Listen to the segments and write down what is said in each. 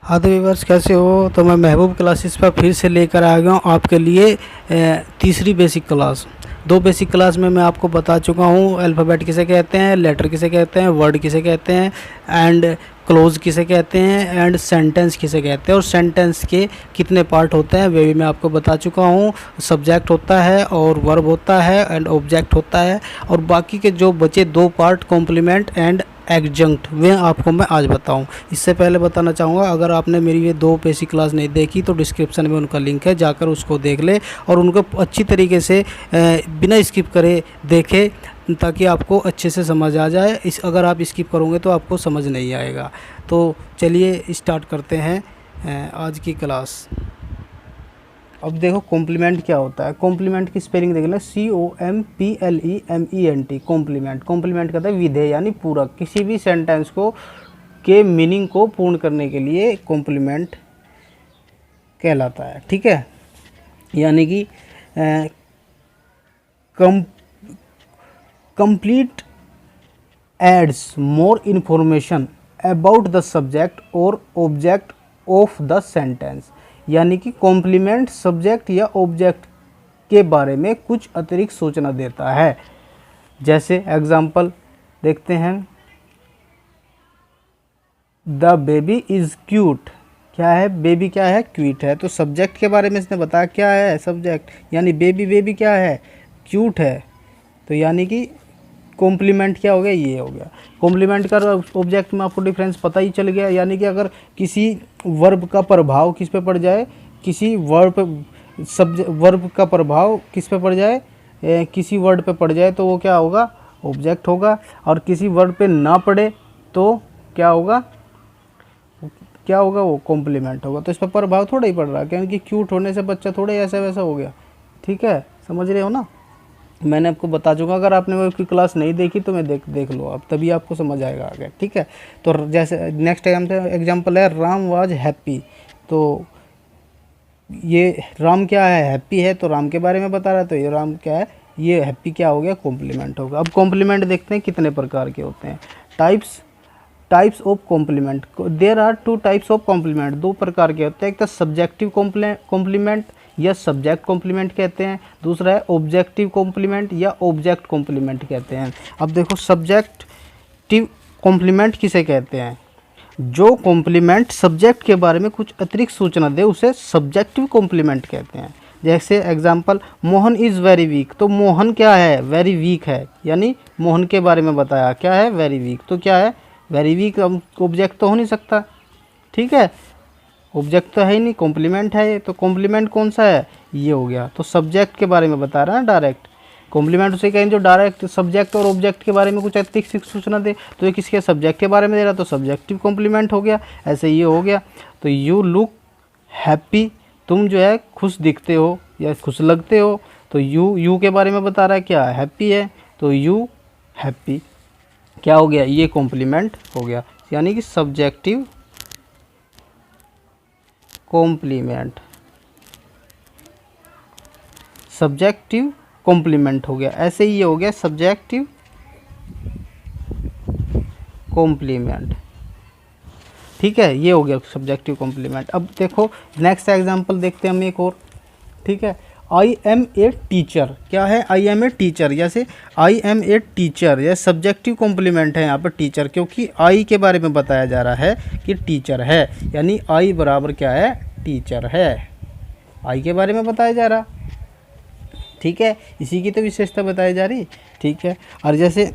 हाँ तो व्यूअर्स, कैसे हो? तो मैं महबूब क्लासेस पर फिर से लेकर आ गया हूँ आपके लिए तीसरी बेसिक क्लास। दो बेसिक क्लास में मैं आपको बता चुका हूँ अल्फ़ाबेट किसे कहते हैं, लेटर किसे कहते हैं, वर्ड किसे कहते हैं, एंड क्लोज किसे कहते हैं, एंड सेंटेंस किसे कहते हैं, और सेंटेंस के कितने पार्ट होते हैं वे भी मैं आपको बता चुका हूँ। सब्जेक्ट होता है और वर्ब होता है एंड ऑब्जेक्ट होता है, और बाकी के जो बचे दो पार्ट कॉम्प्लीमेंट एंड एडजंक्ट वे आपको मैं आज बताऊं। इससे पहले बताना चाहूँगा, अगर आपने मेरी ये दो बेसिक क्लास नहीं देखी तो डिस्क्रिप्शन में उनका लिंक है, जाकर उसको देख ले और उनको अच्छी तरीके से बिना स्किप करे देखे, ताकि आपको अच्छे से समझ आ जाए। इस अगर आप स्किप करोगे तो आपको समझ नहीं आएगा। तो चलिए स्टार्ट करते हैं आज की क्लास। अब देखो कॉम्प्लीमेंट क्या होता है। कॉम्प्लीमेंट की स्पेलिंग देख लें, COMPLEMENT। कॉम्प्लीमेंट, कॉम्प्लीमेंट कहता है विधेय यानी पूरक। किसी भी सेंटेंस को के मीनिंग को पूर्ण करने के लिए कॉम्प्लीमेंट कहलाता है। ठीक है, यानी कि complete adds more information about the subject और ऑब्जेक्ट ऑफ द सेंटेंस। यानी कि कॉम्प्लीमेंट सब्जेक्ट या ऑब्जेक्ट के बारे में कुछ अतिरिक्त सूचना देता है। जैसे एग्जाम्पल देखते हैं, द बेबी इज़ क्यूट। क्या है? बेबी क्या है? क्यूट है। तो सब्जेक्ट के बारे में इसने बताया, क्या है सब्जेक्ट, यानी बेबी। बेबी क्या है? क्यूट है। तो यानी कि कॉम्प्लीमेंट क्या हो गया? ये हो गया कॉम्प्लीमेंट का। ऑब्जेक्ट में आपको डिफरेंस पता ही चल गया। यानी कि अगर किसी वर्ब का प्रभाव किस पे पड़ जाए, किसी वर्ब पे वर्ब का प्रभाव किस पे पड़ जाए, किसी वर्ड पे पड़ जाए, तो वो क्या होगा? ऑब्जेक्ट होगा। और किसी वर्ड पे ना पड़े तो क्या होगा? क्या होगा? वो कॉम्प्लीमेंट होगा। तो इस पर प्रभाव थोड़ा ही पड़ रहा है, क्योंकि क्यूट होने से बच्चा थोड़ा ही ऐसा वैसा हो गया। ठीक है, समझ रहे हो ना? मैंने आपको बता चुका। अगर आपने वो की क्लास नहीं देखी तो मैं देख लो अब, तभी आपको समझ आएगा आगे। ठीक है, तो जैसे नेक्स्ट एग्जाम्पल है, राम वाज हैप्पी। तो ये राम क्या है? हैप्पी है। तो राम के बारे में बता रहा है, तो ये राम क्या है? ये हैप्पी क्या हो गया? कॉम्प्लीमेंट होगा। अब कॉम्प्लीमेंट देखते हैं कितने प्रकार के होते हैं। Types of complement. There are two types of complement. दो प्रकार के होते हैं। एक तो सब्जेक्टिव कॉम्प्लीमेंट या सब्जेक्ट कॉम्प्लीमेंट कहते हैं। दूसरा है ऑब्जेक्टिव कॉम्प्लीमेंट या ऑब्जेक्ट कॉम्प्लीमेंट कहते हैं। अब देखो सब्जेक्टिव कॉम्प्लीमेंट किसे कहते हैं? जो कॉम्प्लीमेंट सब्जेक्ट के बारे में कुछ अतिरिक्त सूचना दे उसे सब्जेक्टिव कॉम्प्लीमेंट कहते हैं। जैसे example, Mohan is very weak. तो मोहन क्या है? वेरी वीक है। यानी मोहन के बारे में बताया, क्या है? Very weak. तो क्या है? Very weak. ऑब्जेक्ट तो हो नहीं सकता। ठीक है, ऑब्जेक्ट तो है ही नहीं, कॉम्प्लीमेंट है ये। तो कॉम्प्लीमेंट कौन सा है? ये हो गया। तो सब्जेक्ट के बारे में बता रहा है डायरेक्ट। कॉम्प्लीमेंट उसे कहें जो डायरेक्ट सब्जेक्ट और ऑब्जेक्ट के बारे में कुछ अतिरिक्त सूचना दे। तो ये किसके? सब्जेक्ट के बारे में दे रहा, तो सब्जेक्टिव कॉम्प्लीमेंट हो गया। ऐसे ये हो गया। तो यू लुक हैप्पी। तुम जो है खुश दिखते हो या खुश लगते हो। तो यू के बारे में बता रहा है, क्या? हैप्पी है। तो यू हैप्पी क्या हो गया? ये कॉम्प्लीमेंट हो गया। यानी कि सब्जेक्टिव कॉम्प्लीमेंट, सब्जेक्टिव कॉम्प्लीमेंट हो गया। ऐसे ही ये हो गया सब्जेक्टिव कॉम्प्लीमेंट। ठीक है, ये हो गया सब्जेक्टिव कॉम्प्लीमेंट। अब देखो नेक्स्ट एग्जांपल देखते हैं हम एक और। ठीक है, आई एम ए टीचर। क्या है? I am a teacher. जैसे आई एम ए टीचर, यह सब्जेक्टिव कॉम्प्लीमेंट है यहाँ पर टीचर, क्योंकि आई के बारे में बताया जा रहा है कि टीचर है। यानी आई बराबर क्या है? टीचर है। आई के बारे में बताया जा रहा। ठीक है, इसी की तो विशेषता बताई जा रही। ठीक है, और जैसे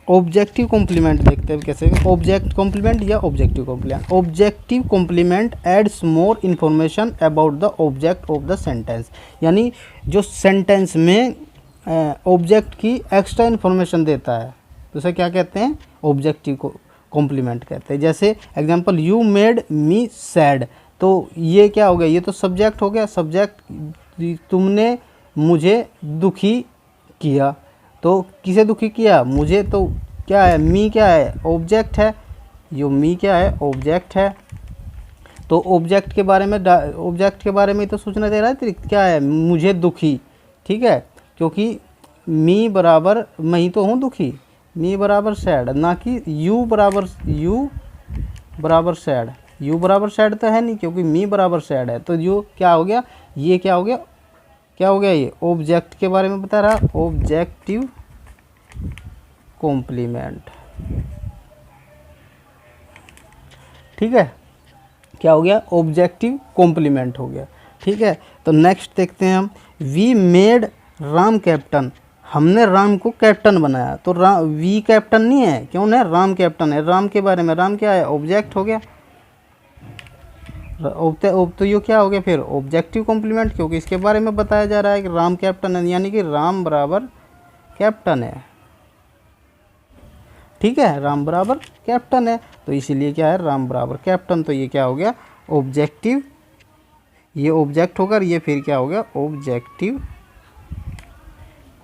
ऑब्जेक्टिव कॉम्प्लीमेंट देखते हैं कैसे। ऑब्जेक्ट कॉम्प्लीमेंट या objective complement. Objective complement adds more information about the object of the sentence. यानी जो सेंटेंस में ऑब्जेक्ट की एक्स्ट्रा इन्फॉर्मेशन देता है, तो उसे क्या कहते हैं? ऑब्जेक्टिव कॉम्प्लीमेंट कहते हैं। जैसे example, you made me sad. तो ये क्या हो गया? ये तो सब्जेक्ट हो गया। सब्जेक्ट, तुमने मुझे दुखी किया। तो किसे दुखी किया? मुझे। तो क्या है? मी क्या है? ऑब्जेक्ट है। यो मी क्या है? ऑब्जेक्ट है। तो ऑब्जेक्ट के बारे में तो सूचना दे रहा है। क्या है? मुझे दुखी। ठीक है, क्योंकि मी बराबर मैं ही तो हूँ दुखी। मी बराबर सैड, ना कि यू बराबर सैड। यू बराबर सैड तो है नहीं, क्योंकि मी बराबर सैड है, तो यू क्या हो गया, ये क्या हो गया, क्या हो गया, ये ऑब्जेक्ट के बारे में बता रहा, ऑब्जेक्टिव कॉम्प्लीमेंट। ठीक है, क्या हो गया, ऑब्जेक्टिव कॉम्प्लीमेंट हो गया। ठीक है, तो नेक्स्ट देखते हैं हम, वी मेड राम कैप्टन, हमने राम को कैप्टन बनाया। तो राम, वी कैप्टन नहीं है, क्यों है, राम कैप्टन है। राम के बारे में, राम क्या है, ऑब्जेक्ट हो गया। तो ये क्या हो गया फिर, ऑब्जेक्टिव कॉम्प्लीमेंट, क्योंकि इसके बारे में बताया जा रहा है कि राम कैप्टन है, यानी कि राम बराबर कैप्टन है। ठीक है, राम बराबर कैप्टन है, तो इसीलिए क्या है, राम बराबर कैप्टन। तो ये क्या हो गया, ऑब्जेक्टिव, ये ऑब्जेक्ट होकर ये फिर क्या हो गया, ऑब्जेक्टिव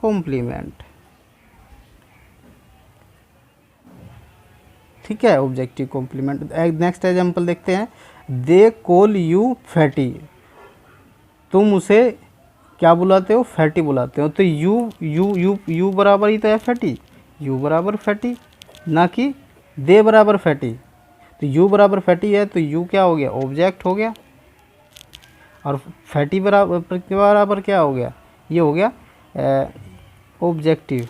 कॉम्प्लीमेंट। ठीक है, ऑब्जेक्टिव कॉम्प्लीमेंट। नेक्स्ट एग्जांपल देखते हैं, दे कॉल यू फैटी, तुम उसे क्या बुलाते हो, फैटी बुलाते हो। तो यू यू यू यू बराबर ही तो है फैटी, यू बराबर फैटी, ना कि दे बराबर फैटी। तो यू बराबर फैटी है, तो यू क्या हो गया, ऑब्जेक्ट हो गया, और फैटी बराबर क्या हो गया, ये हो गया ऑब्जेक्टिव,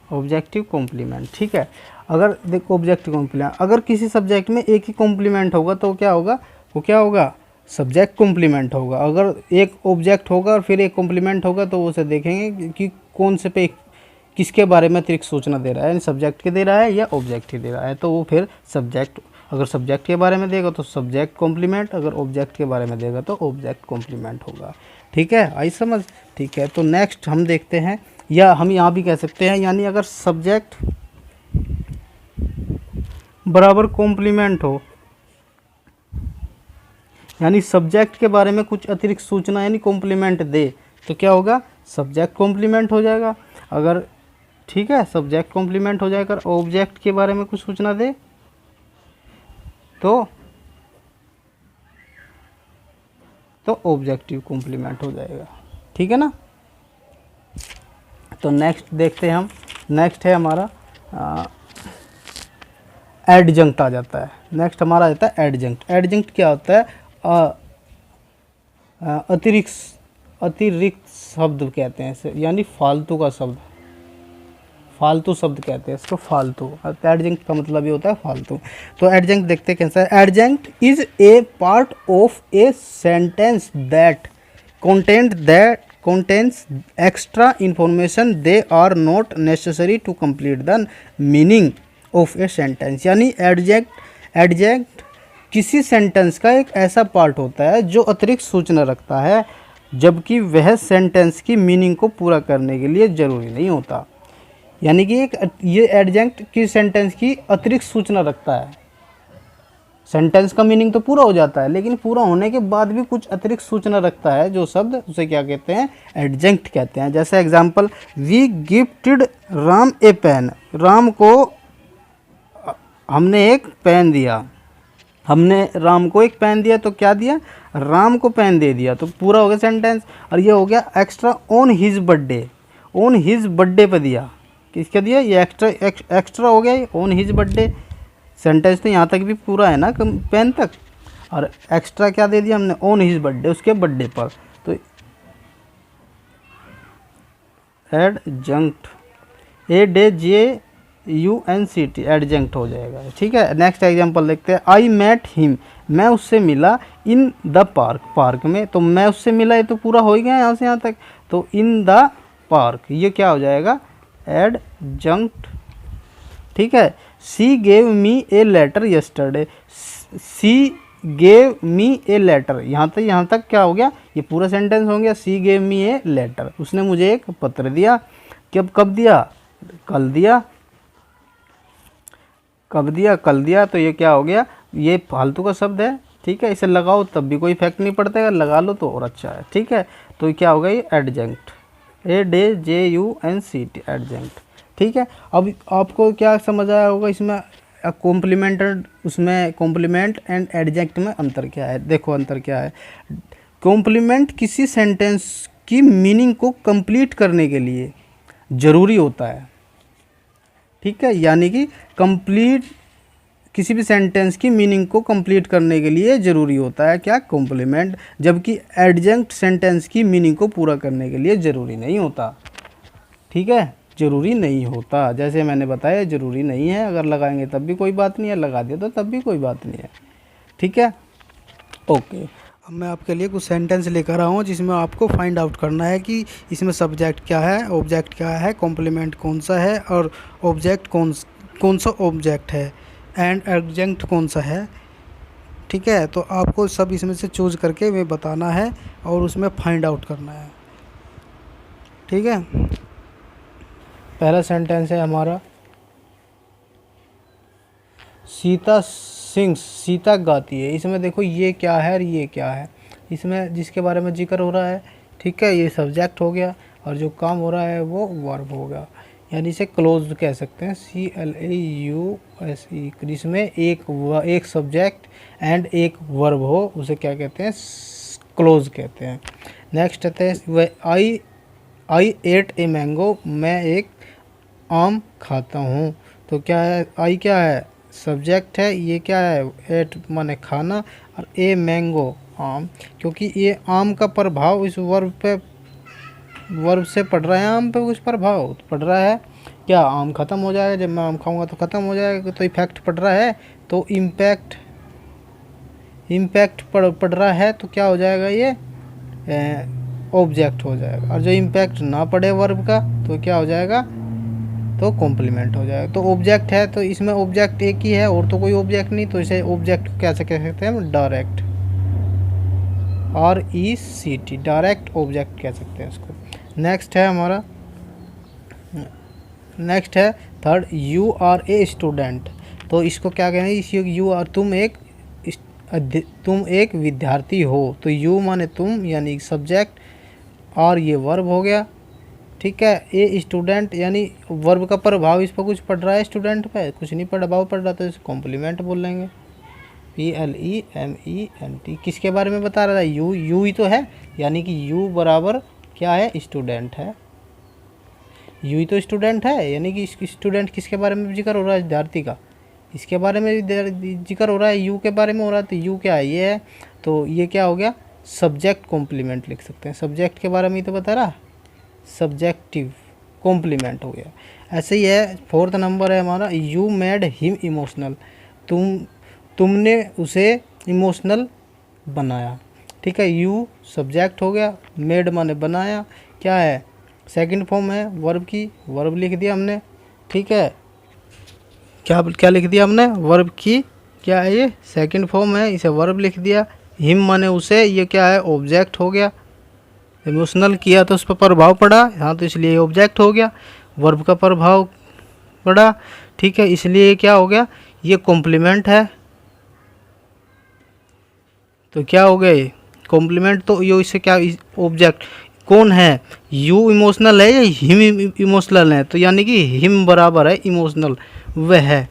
ऑब्जेक्टिव कॉम्प्लीमेंट। ठीक है, अगर देखो ऑब्जेक्टिव कॉम्प्लीमेंट, अगर किसी सब्जेक्ट में एक ही कॉम्प्लीमेंट होगा तो क्या होगा, वो क्या होगा, सब्जेक्ट कॉम्प्लीमेंट होगा। अगर एक ऑब्जेक्ट होगा और फिर एक कॉम्प्लीमेंट होगा तो उसे देखेंगे कि कौन से पे किसके बारे में अतिरिक्त सूचना दे रहा है, यानी सब्जेक्ट के दे रहा है या ऑब्जेक्ट ही दे रहा है, तो वो फिर सब्जेक्ट, अगर सब्जेक्ट के बारे में देगा तो सब्जेक्ट कॉम्प्लीमेंट, अगर ऑब्जेक्ट के बारे में देगा तो ऑब्जेक्ट कॉम्प्लीमेंट होगा। ठीक है, आई समझ। ठीक है, तो नेक्स्ट हम देखते हैं, या हम यहाँ भी कह सकते हैं, यानी अगर सब्जेक्ट बराबर कॉम्प्लीमेंट हो, यानी सब्जेक्ट के बारे में कुछ अतिरिक्त सूचना यानी कॉम्प्लीमेंट दे, तो क्या होगा, सब्जेक्ट कॉम्प्लीमेंट हो जाएगा। अगर ठीक है, सब्जेक्ट कॉम्प्लीमेंट हो जाएगा, ऑब्जेक्ट के बारे में कुछ सूचना दे तो ऑब्जेक्टिव कॉम्प्लीमेंट हो जाएगा। ठीक है ना। तो नेक्स्ट देखते हैं हम, नेक्स्ट है हमारा एडजंक्ट आ जाता है। नेक्स्ट हमारा आ जाता है एडजंक्ट। एडजंक्ट क्या होता है, अतिरिक्त शब्द कहते हैं इसे, यानी फालतू का शब्द, फालतू शब्द कहते हैं इसको, फालतू। एडजंक्ट का मतलब ये होता है फालतू। तो एडजंक्ट देखते हैं कैसा है। Adjunct is a part of a sentence that contains extra information they are not necessary to complete the meaning of a sentence। यानी एडजेक्ट किसी सेंटेंस का एक ऐसा पार्ट होता है जो अतिरिक्त सूचना रखता है, जबकि वह सेंटेंस की मीनिंग को पूरा करने के लिए ज़रूरी नहीं होता। यानी कि ये एडजेक्ट किस सेंटेंस की अतिरिक्त सूचना रखता है, सेंटेंस का मीनिंग तो पूरा हो जाता है, लेकिन पूरा होने के बाद भी कुछ अतिरिक्त सूचना रखता है जो शब्द, उसे क्या कहते हैं, एडजेक्ट कहते हैं। जैसे example, we gifted Ram a pen, Ram को हमने एक पेन दिया, हमने राम को एक पेन दिया, तो क्या दिया, राम को पेन दे दिया, तो पूरा हो गया सेंटेंस। और ये हो गया extra on his birthday, on his birthday पे दिया, किसका दिया, ये एक्स्ट्रा हो गया, ऑन हिज बर्थडे। सेंटेंस तो यहाँ तक भी पूरा है ना, पेन तक, और एक्स्ट्रा क्या दे दिया हमने, ऑन हिज बर्थडे, उसके बर्थडे पर। तो एडजंक्ट, ADJUNCT, एडजंक्ट हो जाएगा। ठीक है, नेक्स्ट एग्जांपल देखते हैं। आई मेट हिम, मैं उससे मिला, इन द पार्क, पार्क में। तो मैं उससे मिला, ये तो पूरा हो ही गया यहाँ से यहाँ तक, तो इन द पार्क ये क्या हो जाएगा, एडजंक्ट। ठीक है, she gave me a letter yesterday, she gave me a letter, यहाँ तक क्या हो गया, ये पूरा सेंटेंस हो गया, she gave me a letter, उसने मुझे एक पत्र दिया। कब दिया, कल दिया, कब दिया, कल दिया। तो ये क्या हो गया, ये फालतू का शब्द है। ठीक है, इसे लगाओ तब भी कोई इफेक्ट नहीं पड़ता है, लगा लो तो और अच्छा है। ठीक है, तो क्या होगा, ये एडजंक्ट, ADJUNCT, एडजंक्ट। ठीक है, अब आपको क्या समझ आया होगा इसमें, कॉम्प्लीमेंट, उसमें कॉम्प्लीमेंट एंड एडजेक्ट में अंतर क्या है। देखो अंतर क्या है, कॉम्प्लीमेंट किसी सेंटेंस की मीनिंग को कंप्लीट करने के लिए ज़रूरी होता है, ठीक है, यानी कि कंप्लीट किसी भी सेंटेंस की मीनिंग को कंप्लीट करने के लिए ज़रूरी होता है क्या, कॉम्प्लीमेंट, जबकि एडजंक्ट सेंटेंस की मीनिंग को पूरा करने के लिए ज़रूरी नहीं होता। ठीक है, ज़रूरी नहीं होता, जैसे मैंने बताया ज़रूरी नहीं है, अगर लगाएंगे तब भी कोई बात नहीं है, लगा दिया तो तब भी कोई बात नहीं है। ठीक है, ओके। अब मैं आपके लिए कुछ सेंटेंस लेकर आया हूँ जिसमें आपको फाइंड आउट करना है कि इसमें सब्जेक्ट क्या है, ऑब्जेक्ट क्या है, कॉम्प्लीमेंट कौन सा है और ऑब्जेक्ट कौन सा ऑब्जेक्ट है एंड एडजंक्ट कौन सा है। ठीक है, तो आपको सब इसमें से चूज करके मैं बताना है और उसमें फाइंड आउट करना है। ठीक है, पहला सेंटेंस है हमारा, सीता सिंग्स, सीता गाती है। इसमें देखो ये क्या है और ये क्या है, इसमें जिसके बारे में जिक्र हो रहा है, ठीक है, ये सब्जेक्ट हो गया और जो काम हो रहा है वो वर्ब हो गया, यानी इसे क्लोज कह सकते हैं, CLAUSE। जिसमें एक सब्जेक्ट एंड एक वर्ब हो उसे क्या कहते हैं, क्लोज कहते हैं। नेक्स्ट आते हैं आई एट ए मैंगो, मैं एक आम खाता हूँ। तो क्या है, आई क्या है, सब्जेक्ट है, ये क्या है, एट माने खाना, और ए मैंगो आम, क्योंकि ये आम का प्रभाव इस वर्ब से पड़ रहा है, आम पे कुछ प्रभाव पड़ रहा है, क्या आम ख़त्म हो जाएगा, जब मैं आम खाऊंगा तो ख़त्म हो जाएगा, तो इफेक्ट पड़ रहा है, तो इम्पैक्ट पड़ रहा है, तो क्या हो जाएगा, ये ऑब्जेक्ट हो जाएगा। और जो इम्पैक्ट ना पड़े वर्ब का तो क्या हो जाएगा, तो कॉम्प्लीमेंट हो जाएगा। तो ऑब्जेक्ट है तो इसमें ऑब्जेक्ट एक ही है और तो कोई ऑब्जेक्ट नहीं, तो इसे ऑब्जेक्ट कैसे कह सकते हैं हम, डायरेक्ट, RECT, डायरेक्ट ऑब्जेक्ट कह सकते हैं इसको। नेक्स्ट है हमारा, नेक्स्ट है third, you are a student. तो इसको क्या कहना है, इस यू आर, तुम एक विद्यार्थी हो, तो यू माने तुम यानी सब्जेक्ट और ये वर्ब हो गया। ठीक है, ए स्टूडेंट यानी वर्ब का प्रभाव इस पर कुछ पड़ रहा है, स्टूडेंट पे कुछ नहीं प्रभाव पड़ रहा, तो इसे कॉम्प्लीमेंट बोल लेंगे, PLEMENT। किसके बारे में बता रहा है, यू ही तो है, यानी कि यू बराबर क्या है, स्टूडेंट है, यू ही तो स्टूडेंट है, यानी कि स्टूडेंट किसके बारे में जिक्र हो रहा है, विद्यार्थी का, इसके बारे में जिक्र हो रहा है, यू के बारे में हो रहा है, तो यू क्या है, ये है, तो ये क्या हो गया, सब्जेक्ट कॉम्प्लीमेंट लिख सकते हैं, सब्जेक्ट के बारे में ही तो बता रहा, सब्जेक्टिव कॉम्प्लीमेंट हो गया। ऐसे ही है, फोर्थ नंबर है हमारा, यू मेड हिम इमोशनल, तुमने उसे इमोशनल बनाया। ठीक है, यू सब्जेक्ट हो गया, मेड माने बनाया, क्या है, सेकंड फॉर्म है वर्ब की, वर्ब लिख दिया हमने। ठीक है, क्या लिख दिया हमने, वर्ब की क्या है, ये सेकंड फॉर्म है, इसे वर्ब लिख दिया। हिम माने उसे, ये क्या है, ऑब्जेक्ट हो गया, इमोशनल किया तो उस पर प्रभाव पड़ा, हाँ तो इसलिए ऑब्जेक्ट हो गया, वर्ब का प्रभाव पड़ा। ठीक है, इसलिए क्या हो गया, ये कॉम्प्लीमेंट है, तो क्या हो गया ये कॉम्प्लीमेंट। तो ये इससे क्या, ऑब्जेक्ट कौन है, यू इमोशनल है या हिम इमोशनल है, तो यानी कि हिम बराबर है इमोशनल, वह है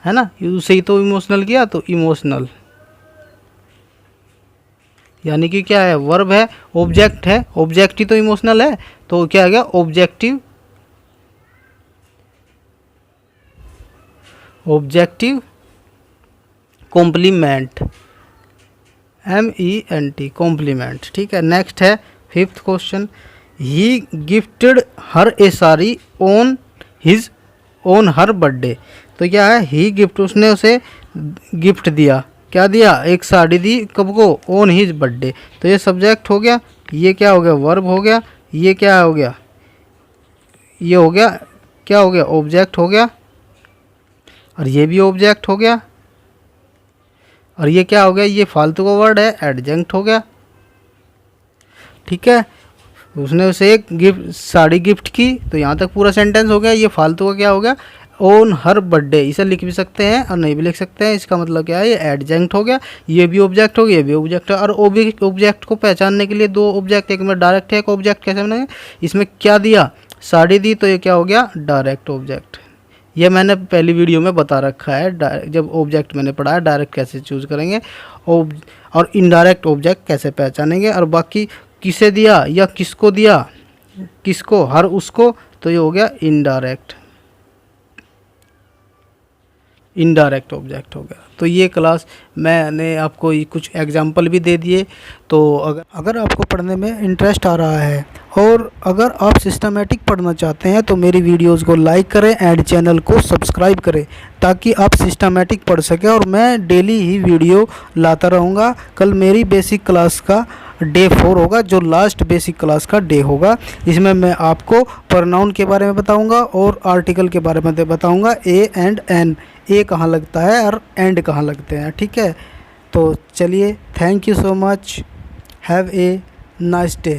ना, उसे ही तो इमोशनल किया, तो इमोशनल यानी कि क्या है, वर्ब है, ऑब्जेक्ट है, ऑब्जेक्ट ही तो इमोशनल है, तो क्या आ गया, ऑब्जेक्टिव कॉम्प्लीमेंट, MENT कॉम्प्लीमेंट। ठीक है, नेक्स्ट है fifth question, he gifted her A sari on her birthday. तो क्या है, ही गिफ्ट, उसने उसे गिफ्ट दिया, क्या दिया, एक साड़ी दी, कब को, ऑन हिज बर्थडे, तो ये सब्जेक्ट हो गया, ये क्या हो गया, वर्ब हो गया, ये क्या हो गया, ये हो गया, क्या हो गया, ऑब्जेक्ट हो गया, और ये भी ऑब्जेक्ट हो गया, और ये क्या हो गया, ये फालतू का वर्ड है, एडजंक्ट हो गया। ठीक है, उसने उसे एक साड़ी गिफ्ट की, तो यहाँ तक पूरा सेंटेंस हो गया। ये फालतू का क्या हो गया, ऑन हर बर्थडे, इसे लिख भी सकते हैं और नहीं भी लिख सकते हैं, इसका मतलब क्या है, ये एडजंक्ट हो गया, ये भी ऑब्जेक्ट हो गया, ये भी ऑब्जेक्ट है। और ऑब्जेक्ट को पहचानने के लिए दो ऑब्जेक्ट, एक में डायरेक्ट है, एक ऑब्जेक्ट, कैसे बनाएंगे, इसमें क्या दिया, साड़ी दी, तो ये क्या हो गया, डायरेक्ट ऑब्जेक्ट। ये मैंने पहली वीडियो में बता रखा है, जब ऑब्जेक्ट मैंने पढ़ा है डायरेक्ट कैसे चूज करेंगे और इनडायरेक्ट ऑब्जेक्ट कैसे पहचानेंगे, और बाकी किसे दिया या किसको दिया, किसको, हर उसको, तो ये हो गया इनडायरेक्ट। इनडायरेक्ट ऑब्जेक्ट हो गया। तो ये क्लास मैंने आपको ये कुछ एग्जांपल भी दे दिए। तो अगर आपको पढ़ने में इंटरेस्ट आ रहा है और अगर आप सिस्टमेटिक पढ़ना चाहते हैं तो मेरी वीडियोस को लाइक करें एंड चैनल को सब्सक्राइब करें ताकि आप सिस्टमेटिक पढ़ सकें। और मैं डेली ही वीडियो लाता रहूँगा। कल मेरी बेसिक क्लास का डे 4 होगा, जो लास्ट बेसिक क्लास का डे होगा। इसमें मैं आपको प्रोनाउन के बारे में बताऊंगा और आर्टिकल के बारे में बताऊंगा, ए एंड एन, ए कहाँ लगता है और एंड कहाँ लगते हैं। ठीक है, तो चलिए, thank you so much, have a nice day.